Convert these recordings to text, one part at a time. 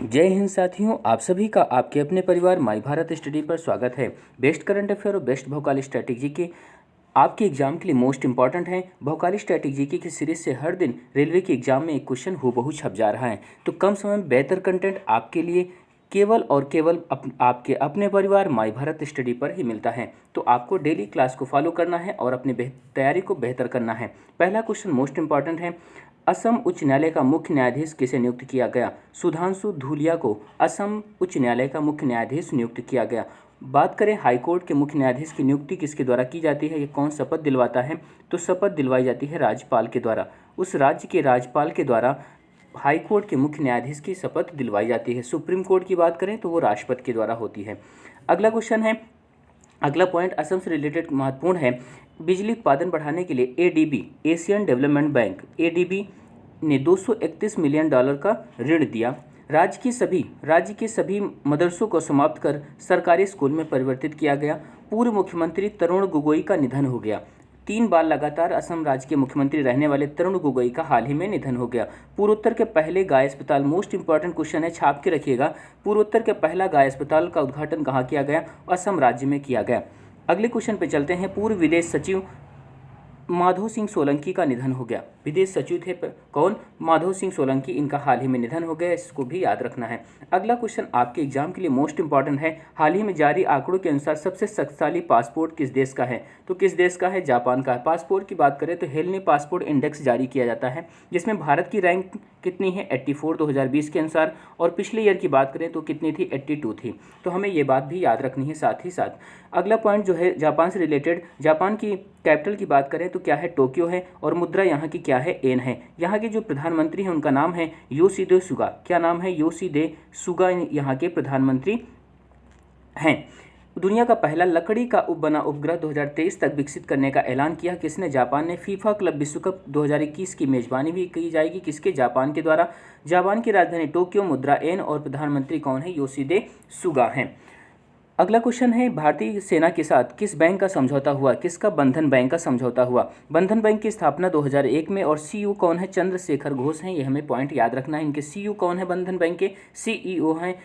जय हिंद साथियों, आप सभी का आपके अपने परिवार माई भारत स्टडी पर स्वागत है। बेस्ट करंट अफेयर और बेस्ट भौकाली स्ट्रैटेजी के आपके एग्जाम के लिए मोस्ट इंपॉर्टेंट है। भौकाली स्ट्रैटेजी की सीरीज से हर दिन रेलवे के एग्जाम में एक क्वेश्चन हूबहू छप जा रहा है। तो कम समय में बेहतर कंटेंट आपके लिए केवल और केवल आपके अपने परिवार माई भारत स्टडी पर ही मिलता है। तो आपको डेली क्लास को फॉलो करना है और अपनी तैयारी को बेहतर करना है। पहला क्वेश्चन मोस्ट इंपॉर्टेंट है। असम उच्च न्यायालय का मुख्य न्यायाधीश किसे नियुक्त किया गया? सुधांशु धूलिया को असम उच्च न्यायालय का मुख्य न्यायाधीश नियुक्त किया गया। बात करें हाईकोर्ट के मुख्य न्यायाधीश की नियुक्ति किसके द्वारा की जाती है, ये कौन शपथ दिलवाता है? तो शपथ दिलवाई जाती है राज्यपाल के द्वारा। उस राज्य के राज्यपाल के द्वारा हाईकोर्ट के मुख्य न्यायाधीश की शपथ दिलवाई जाती है। सुप्रीम कोर्ट की बात करें तो वो राष्ट्रपति के द्वारा होती है। अगला क्वेश्चन है, अगला पॉइंट असम से रिलेटेड महत्वपूर्ण है। बिजली उत्पादन बढ़ाने के लिए ADB Asian development bank ADB ने $231 मिलियन का ऋण दिया। राज्य के सभी मदरसों को समाप्त कर सरकारी स्कूल में परिवर्तित किया गया। पूर्व मुख्यमंत्री तरुण गोगोई का निधन हो गया। 3 बार लगातार असम राज्य के मुख्यमंत्री रहने वाले तरुण गोगोई का हाल ही में निधन हो गया। पूर्वोत्तर के पहले गाय अस्पताल, मोस्ट इंपॉर्टेंट क्वेश्चन है, छाप के रखिएगा। पूर्वोत्तर के पहला गाय अस्पताल का उद्घाटन कहाँ किया गया? असम राज्य में किया गया। अगले क्वेश्चन पे चलते हैं। पूर्व विदेश सचिव माधो सिंह सोलंकी का निधन हो गया। विदेश सचिव थे कौन? माधो सिंह सोलंकी। इनका हाल ही में निधन हो गया, इसको भी याद रखना है। अगला क्वेश्चन आपके एग्जाम के लिए मोस्ट इंपॉर्टेंट है। हाल ही में जारी आंकड़ों के अनुसार सबसे शक्तिशाली पासपोर्ट किस देश का है? तो किस देश का है? जापान का। पासपोर्ट की बात करें तो हेलनी पासपोर्ट इंडेक्स जारी किया जाता है, जिसमें भारत की रैंक कितनी है? 84 2020 के अनुसार। और पिछले ईयर की बात करें तो कितनी थी? 82 थी। तो हमें ये बात भी याद रखनी है साथ ही साथ। अगला पॉइंट जो है जापान से रिलेटेड, जापान की कैपिटल की बात करें तो क्या है? टोक्यो है। और मुद्रा यहाँ की क्या है? येन है। यहाँ के जो प्रधानमंत्री हैं उनका नाम है योशिहिदे सुगा। क्या नाम है? योशिहिदे सुगा यहाँ के प्रधानमंत्री हैं। दुनिया का पहला लकड़ी का बना उपग्रह 2023 तक विकसित करने का ऐलान किया किसने? जापान ने। फीफा क्लब विश्व कप 2021 की मेजबानी भी की जाएगी किसके? जापान के द्वारा। जापान की राजधानी टोक्यो, मुद्रा येन और प्रधानमंत्री कौन है? योशिहिदे सुगा हैं। अगला क्वेश्चन है, भारतीय सेना के साथ किस बैंक का समझौता हुआ? किसका? बंधन बैंक का समझौता हुआ। बंधन बैंक की स्थापना 2001 में। और सीईओ कौन है? चंद्रशेखर घोष हैं। ये हमें पॉइंट याद रखना है। इनके सीईओ कौन है? बंधन बैंक के सीईओ हैं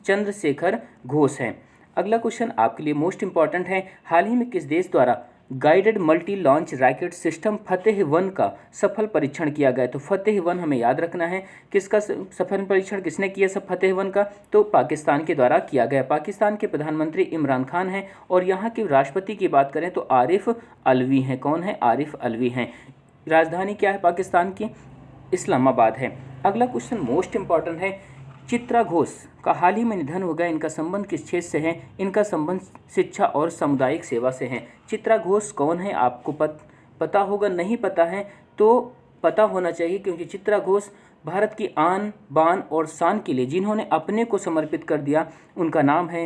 चंद्रशेखर घोष हैं। अगला क्वेश्चन आपके लिए मोस्ट इंपॉर्टेंट है। हाल ही में किस देश द्वारा guided multi launch rocket system फतेह-1 का सफल परीक्षण किया गया? तो फतेह-1 हमें याद रखना है। किसका सफल परीक्षण किसने किया सब फतेह-1 का? तो पाकिस्तान के द्वारा किया गया। पाकिस्तान के प्रधानमंत्री इमरान खान हैं। और यहाँ के राष्ट्रपति की बात करें तो आरिफ अलवी हैं। कौन है? आरिफ अलवी हैं। राजधानी क्या है पाकिस्तान की? इस्लामाबाद है। अगला क्वेश्चन मोस्ट इंपॉर्टेंट है। चित्रा घोष का हाल ही में निधन हो गया। इनका संबंध किस क्षेत्र से है? इनका संबंध शिक्षा और सामुदायिक सेवा से है। चित्रा घोष कौन है? आपको पता होगा, नहीं पता है तो पता होना चाहिए, क्योंकि चित्रा घोष भारत की आन बान और शान के लिए जिन्होंने अपने को समर्पित कर दिया, उनका नाम है,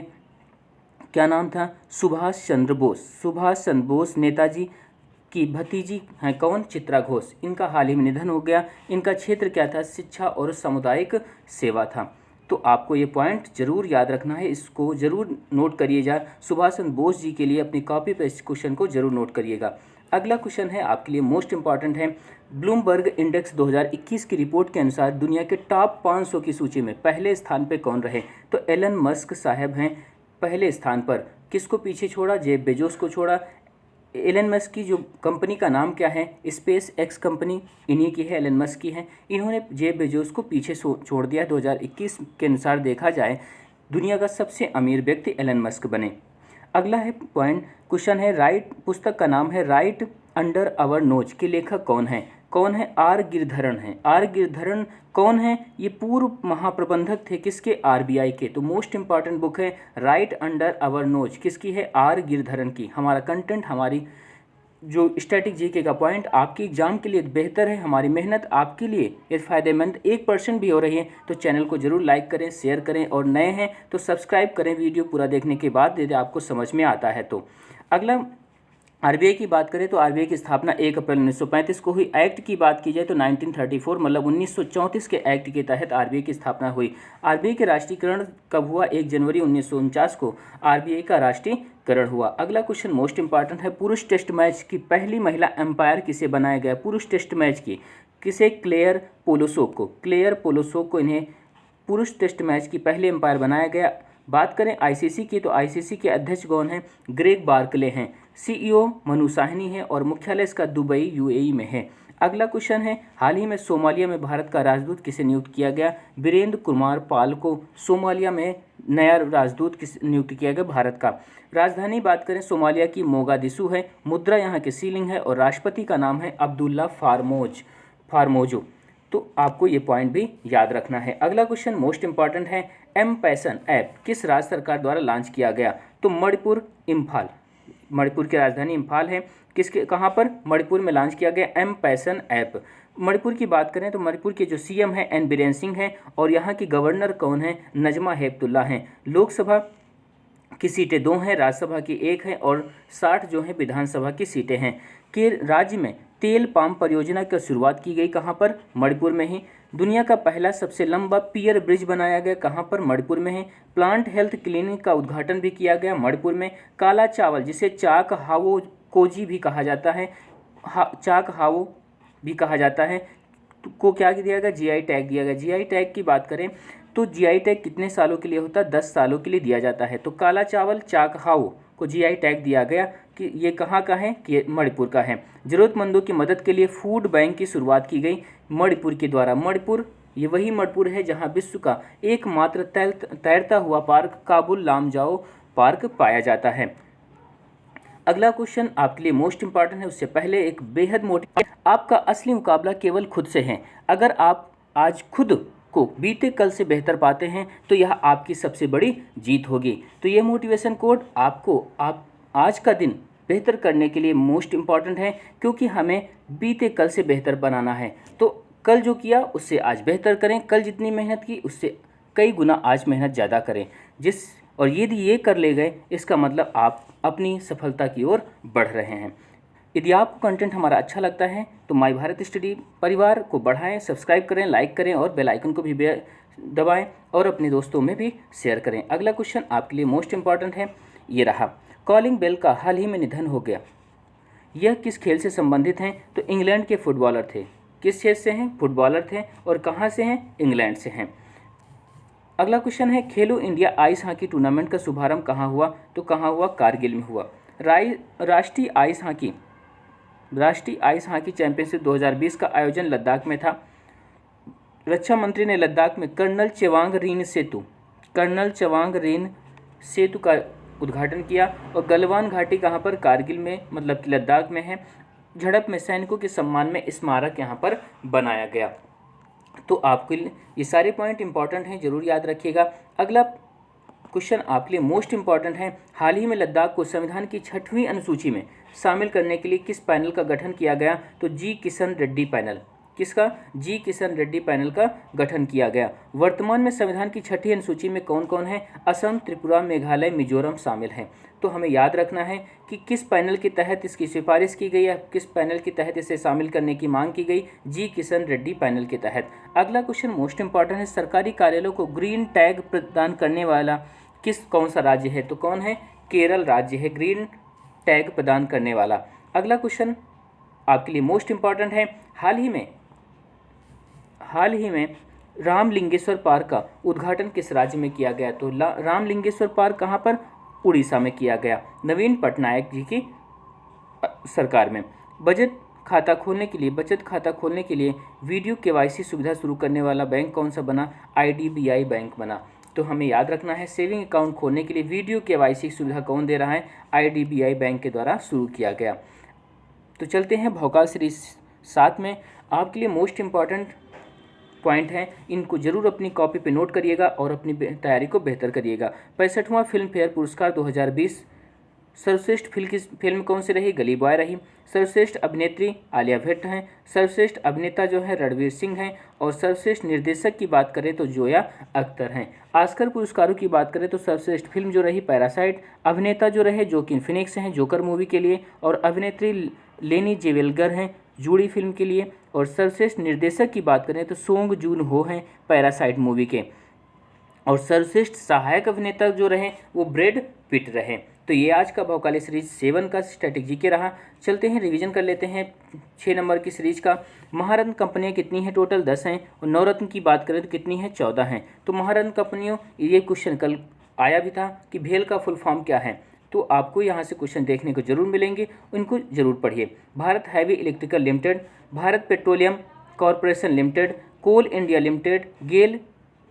क्या नाम था? सुभाष चंद्र बोस। सुभाष चंद्र बोस नेताजी की भतीजी हैं। कौन? चित्रा घोष। इनका हाल ही में निधन हो गया। इनका क्षेत्र क्या था? शिक्षा और सामुदायिक सेवा था। तो आपको ये पॉइंट जरूर याद रखना है, इसको जरूर नोट करिएगा। सुभाष चंद्र बोस जी के लिए अपनी कॉपी पे इस क्वेश्चन को जरूर नोट करिएगा। अगला क्वेश्चन है आपके लिए मोस्ट इंपॉर्टेंट है। ब्लूमबर्ग इंडेक्स 2021 की रिपोर्ट के अनुसार दुनिया के टॉप 500 की सूची में पहले स्थान पे कौन रहे? तो एलन मस्क साहब हैं पहले स्थान पर। किसको पीछे छोड़ा? जेफ बेजोस को छोड़ा। एलन मस्क की जो कंपनी का नाम क्या है? स्पेस एक्स कंपनी इन्हीं की है, एलन मस्क की है। इन्होंने जेफ बेजोस को पीछे छोड़ दिया। 2021 के अनुसार देखा जाए दुनिया का सबसे अमीर व्यक्ति एलन मस्क बने। अगला है पॉइंट, क्वेश्चन है, राइट पुस्तक का नाम है राइट अंडर आवर नोज के लेखक कौन है? कौन है? आर गिरधरन है। आर गिरधरन कौन है? ये पूर्व महाप्रबंधक थे किसके? आरबीआई के। तो मोस्ट इंपॉर्टेंट बुक है राइट अंडर आवर नोज, किसकी है? आर गिरधरन की। हमारा कंटेंट, हमारी जो स्टैटिक जीके का पॉइंट आपके एग्जाम के लिए बेहतर है, हमारी मेहनत आपके लिए ये फ़ायदेमंद 1% भी हो रही है, तो चैनल को जरूर लाइक करें, शेयर करें, और नए हैं तो सब्सक्राइब करें वीडियो पूरा देखने के बाद, यदि आपको समझ में आता है तो। अगला आरबीआई की बात करें तो आरबीआई की स्थापना 1 अप्रैल 1935 को हुई। एक्ट की बात की जाए तो 1934 मतलब 1934 के एक्ट के तहत आरबीआई की स्थापना हुई। आरबीआई के राष्ट्रीयकरण कब हुआ? 1 जनवरी 1949 को आरबीआई का राष्ट्रीयकरण हुआ। अगला क्वेश्चन मोस्ट इंपॉर्टेंट है। पुरुष टेस्ट मैच की पहली महिला एम्पायर किसे बनाया गया? पुरुष टेस्ट मैच की किसे? क्लेयर पोलोसोक को। क्लेयर पोलोसोक को इन्हें पुरुष टेस्ट मैच की पहले अंपायर बनाया गया। बात करें आईसीसी की तो आईसीसी के अध्यक्ष कौन हैं? ग्रेग बार्कले हैं। सीईओ मनु साहनी है और मुख्यालय इसका दुबई यूएई में है। अगला क्वेश्चन है, हाल ही में सोमालिया में भारत का राजदूत किसे नियुक्त किया गया? वीरेंद्र कुमार पाल को सोमालिया में नया राजदूत किस नियुक्त किया गया भारत का। राजधानी बात करें सोमालिया की मोगादिशु है। मुद्रा यहाँ के सीलिंग है और राष्ट्रपति का नाम है अब्दुल्ला फारमोजो। तो आपको ये पॉइंट भी याद रखना है। अगला क्वेश्चन मोस्ट इंपॉर्टेंट है, एम पैसन ऐप किस राज्य सरकार द्वारा लॉन्च किया गया? तो मणिपुर, इम्फाल, मणिपुर की राजधानी इम्फाल है। किसके कहाँ पर? मणिपुर में लॉन्च किया गया एम पैसन ऐप। मणिपुर की बात करें तो मणिपुर के जो सीएम हैं एन बीरेन सिंह हैं और यहाँ की गवर्नर कौन है? नजमा हेपतुल्ला हैं। लोकसभा की सीटें 2 हैं, राज्यसभा की 1 है और 60 जो है विधानसभा की सीटें हैं। कि राज्य में तेल पाम परियोजना की शुरुआत की गई कहाँ पर? मणिपुर में ही। दुनिया का पहला सबसे लंबा पियर ब्रिज बनाया गया कहाँ पर? मणिपुर में ही। प्लांट हेल्थ क्लिनिक का उद्घाटन भी किया गया मणिपुर में। काला चावल जिसे चाक हावो कोजी भी कहा जाता है, चाक हावो भी कहा जाता है, को क्या दिया गया? जीआई टैग दिया गया। जीआई टैग की बात करें तो जीआई टैग कितने सालों के लिए होता है? 10 सालों के लिए दिया जाता है। तो काला चावल चाक हावो को जीआई टैग दिया गया कि ये कहाँ का है? कि मणिपुर का है। जरूरतमंदों की मदद के लिए फूड बैंक की शुरुआत की गई मणिपुर के द्वारा। मणिपुर ये वही मणिपुर है जहाँ विश्व का एकमात्र तैरता हुआ पार्क काबुल लामजाओ पार्क पाया जाता है। अगला क्वेश्चन आपके लिए मोस्ट इंपॉर्टेंट है, उससे पहले एक बेहद मोटी, आपका असली मुकाबला केवल खुद से है। अगर आप आज खुद को बीते कल से बेहतर पाते हैं तो यह आपकी सबसे बड़ी जीत होगी। तो ये मोटिवेशन कोड आपको आज का दिन बेहतर करने के लिए मोस्ट इम्पॉर्टेंट है, क्योंकि हमें बीते कल से बेहतर बनाना है। तो कल जो किया उससे आज बेहतर करें, कल जितनी मेहनत की उससे कई गुना आज मेहनत ज़्यादा करें। और यदि ये कर ले गए इसका मतलब आप अपनी सफलता की ओर बढ़ रहे हैं। यदि आपको कंटेंट हमारा अच्छा लगता है तो माई भारत स्टडी परिवार को बढ़ाएं, सब्सक्राइब करें, लाइक करें और बेल आइकन को भी दबाएं और अपने दोस्तों में भी शेयर करें। अगला क्वेश्चन आपके लिए मोस्ट इंपॉर्टेंट है, ये रहा। कॉलिंग बेल का हाल ही में निधन हो गया, यह किस खेल से संबंधित हैं? तो इंग्लैंड के फुटबॉलर थे। किस खेल से हैं? फुटबॉलर थे। और कहाँ से हैं? इंग्लैंड से हैं। अगला क्वेश्चन है, खेलो इंडिया आइस हॉकी टूर्नामेंट का शुभारंभ कहाँ हुआ? तो कहाँ हुआ? कारगिल में हुआ। राष्ट्रीय आइस हॉकी चैंपियनशिप 2020 का आयोजन लद्दाख में था। रक्षा मंत्री ने लद्दाख में कर्नल चेवांग रेन सेतु का उद्घाटन किया। और गलवान घाटी कहाँ पर? कारगिल में, मतलब कि लद्दाख में है। झड़प में सैनिकों के सम्मान में स्मारक यहाँ पर बनाया गया। तो आपके लिए ये सारे पॉइंट इंपॉर्टेंट हैं, जरूर याद रखिएगा। अगला क्वेश्चन आपके लिए मोस्ट इंपॉर्टेंट है, हाल ही में लद्दाख को संविधान की 6वीं अनुसूची में शामिल करने के लिए किस पैनल का गठन किया गया? तो जी किशन रेड्डी पैनल। किसका? जी किशन रेड्डी पैनल का गठन किया गया। वर्तमान में संविधान की 6ठी अनुसूची में कौन कौन है? असम, त्रिपुरा, मेघालय, मिजोरम शामिल हैं। तो हमें याद रखना है कि किस पैनल के तहत इसकी सिफारिश की गई है, किस पैनल के तहत इसे शामिल करने की मांग की गई? जी किशन रेड्डी पैनल के तहत। अगला क्वेश्चन मोस्ट इंपॉर्टेंट है, सरकारी कार्यालयों को ग्रीन टैग प्रदान करने वाला कौन सा राज्य है? तो कौन है? केरल राज्य है ग्रीन टैग प्रदान करने वाला। अगला क्वेश्चन आपके लिए मोस्ट इंपॉर्टेंट है, हाल ही में रामलिंगेश्वर पार्क का उद्घाटन किस राज्य में किया गया? तो रामलिंगेश्वर पार्क कहाँ पर? उड़ीसा में किया गया, नवीन पटनायक जी की सरकार में। बचत खाता खोलने के लिए वीडियो केवाईसी सुविधा शुरू करने वाला बैंक कौन सा बना? आईडीबीआई बैंक बना। तो हमें याद रखना है, सेविंग अकाउंट खोलने के लिए वीडियो केवाईसी सुविधा कौन दे रहा है? आईडीबीआई बैंक के द्वारा शुरू किया गया। तो चलते हैं भौकाल सीरीज 7 में। आपके लिए मोस्ट इम्पॉर्टेंट पॉइंट हैं, इनको जरूर अपनी कॉपी पे नोट करिएगा और अपनी तैयारी को बेहतर करिएगा। 65वां फिल्म फेयर पुरस्कार 2020 सर्वश्रेष्ठ फिल्म कौन सी रही? गली बॉय रही। सर्वश्रेष्ठ अभिनेत्री आलिया भट्ट हैं। सर्वश्रेष्ठ अभिनेता जो है रणवीर सिंह हैं। और सर्वश्रेष्ठ निर्देशक की बात करें तो जोया अख्तर हैं। ऑस्कर पुरस्कारों की बात करें तो सर्वश्रेष्ठ फिल्म जो रही पैरासाइट, अभिनेता जो रहे जोकिन फिनिक्स हैं जोकर मूवी के लिए, और अभिनेत्री लेनी जेवेलगर हैं जूड़ी फिल्म के लिए। और सर्वश्रेष्ठ निर्देशक की बात करें तो सोंग जून हो हैं पैरासाइट मूवी के। और सर्वश्रेष्ठ सहायक अभिनेता जो रहे वो ब्रैड पिट रहे। तो ये आज का भौकाली सीरीज 7 का स्टैटिक जीके रहा। चलते हैं रिवीजन कर लेते हैं 6 नंबर की सीरीज का। महारत्न कंपनियां कितनी हैं? टोटल 10 हैं। और नवरत्न की बात करें तो कितनी है? 14 हैं। तो महारत्न कंपनियों, ये क्वेश्चन कल आया भी था कि भेल का फुल फॉर्म क्या है, तो आपको यहाँ से क्वेश्चन देखने को जरूर मिलेंगे, उनको जरूर पढ़िए। Bharat heavy electrical limited, Bharat petroleum corporation limited, coal India limited, GAIL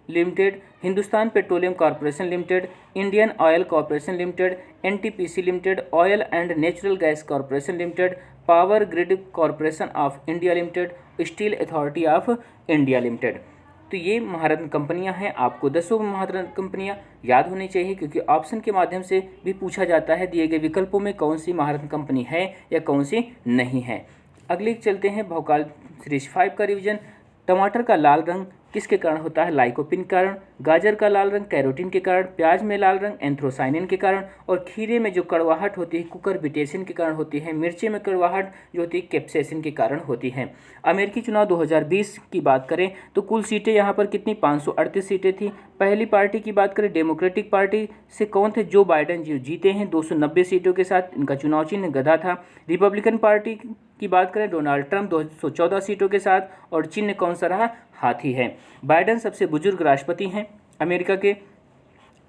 limited, Hindustan petroleum corporation limited, Indian oil corporation limited, NTPC limited, oil and natural gas corporation limited, power grid corporation of India limited, steel authority of India limited. तो ये महारत्न कंपनियां हैं। आपको 10 महारत्न कंपनियां याद होनी चाहिए, क्योंकि ऑप्शन के माध्यम से भी पूछा जाता है दिए गए विकल्पों में कौन सी महारत्न कंपनी है या कौन सी नहीं है। अगले चलते हैं भौकाल सीरीज 5 का रिवीजन। टमाटर का लाल रंग किसके कारण होता है? लाइकोपिन के कारण। गाजर का लाल रंग कैरोटीन के कारण। प्याज में लाल रंग एंथ्रोसाइनिन के कारण। और खीरे में जो कड़वाहट होती है कुकुरबिटेसिन के कारण होती है। मिर्ची में कड़वाहट जो होती है कैप्सेसिन के कारण होती है। अमेरिकी चुनाव 2020 की बात करें तो कुल सीटें यहाँ पर कितनी? 538 सीटें थी। पहली पार्टी की बात करें, डेमोक्रेटिक पार्टी से कौन थे? जो बाइडेन जी जीते हैं 290 सीटों के साथ। इनका चुनाव चिन्ह गधा था। रिपब्लिकन पार्टी की बात करें, डोनाल्ड ट्रंप 214 सीटों के साथ, और चिन्ह कौन सा रहा? हाथी है। बाइडेन सबसे बुजुर्ग राष्ट्रपति हैं अमेरिका के।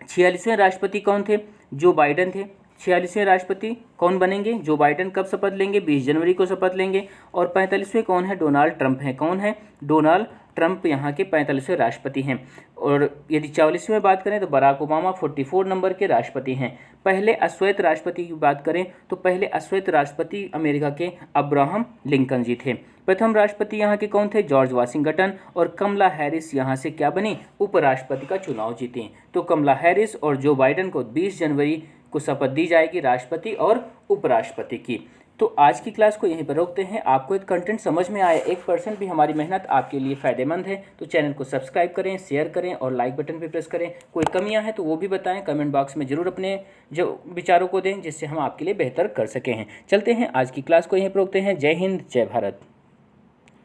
46वें राष्ट्रपति कौन थे? जो बाइडेन थे। 46वें राष्ट्रपति कौन बनेंगे? जो बाइडेन कब शपथ लेंगे? 20 जनवरी को शपथ लेंगे। और 45वें कौन है? डोनाल्ड ट्रंप हैं। कौन है? डोनाल्ड ट्रंप यहाँ के 45वें राष्ट्रपति हैं। और यदि 44वें बात करें तो बराक ओबामा 44 नंबर के राष्ट्रपति हैं। पहले अश्वेत राष्ट्रपति की बात करें तो पहले अश्वेत राष्ट्रपति अमेरिका के अब्राहम लिंकन जी थे। प्रथम राष्ट्रपति यहाँ के कौन थे? George Washington. और कमला हैरिस यहाँ से क्या बनी? उपराष्ट्रपति का चुनाव जीती। तो कमला हैरिस और जो बाइडेन को 20 जनवरी को शपथ दी जाएगी राष्ट्रपति और उपराष्ट्रपति की। तो आज की क्लास को यहीं पर रोकते हैं। आपको एक कंटेंट समझ में आया, 1% भी हमारी मेहनत आपके लिए फ़ायदेमंद है, तो चैनल को सब्सक्राइब करें, शेयर करें और लाइक बटन पर प्रेस करें। कोई कमियां हैं तो वो भी बताएं, कमेंट बॉक्स में ज़रूर अपने जो विचारों को दें, जिससे हम आपके लिए बेहतर कर सकें। चलते हैं, आज की क्लास को यहीं पर रोकते हैं। जय हिंद, जय भारत।